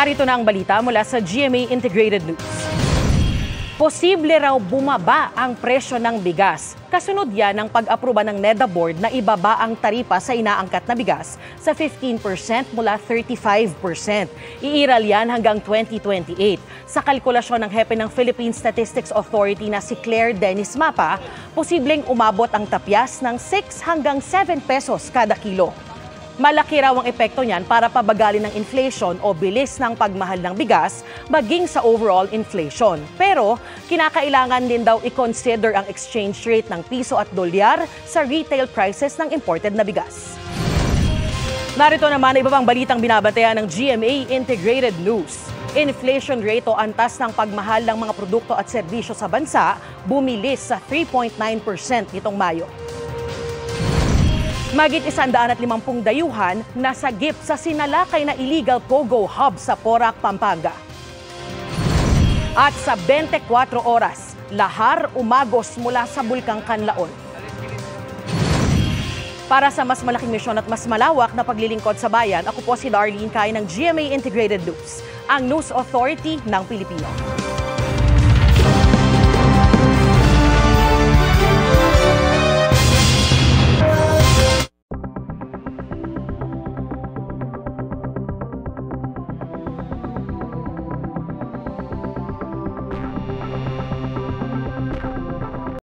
Narito na ang balita mula sa GMA Integrated News. Posible raw bumaba ang presyo ng bigas. Kasunod yan ng pag-aproba ng NEDA Board na ibaba ang taripa sa inaangkat na bigas sa 15% mula 35%. Iiral yan hanggang 2028. Sa kalkulasyon ng hepe ng Philippine Statistics Authority na si Claire Dennis Mapa, posibleng umabot ang tapyas ng 6 hanggang 7 pesos kada kilo. Malaki raw ang epekto niyan para pabagalin ng inflation o bilis ng pagmahal ng bigas maging sa overall inflation. Pero kinakailangan din daw i-consider ang exchange rate ng piso at dolyar sa retail prices ng imported na bigas. Narito naman ang iba pang balitang binabantayan ng GMA Integrated News. Inflation rate o antas ng pagmahal ng mga produkto at serbisyo sa bansa bumilis sa 3.9% nitong Mayo. Magit 150 dayuhan nasagip sa sinalakay na illegal pogo hub sa Porac, Pampanga. At sa 24 oras, lahar umagos mula sa Bulkang Canlaon. Para sa mas malaking misyon at mas malawak na paglilingkod sa bayan, ako po si Darlene Kay ng GMA Integrated News, ang News Authority ng Pilipino.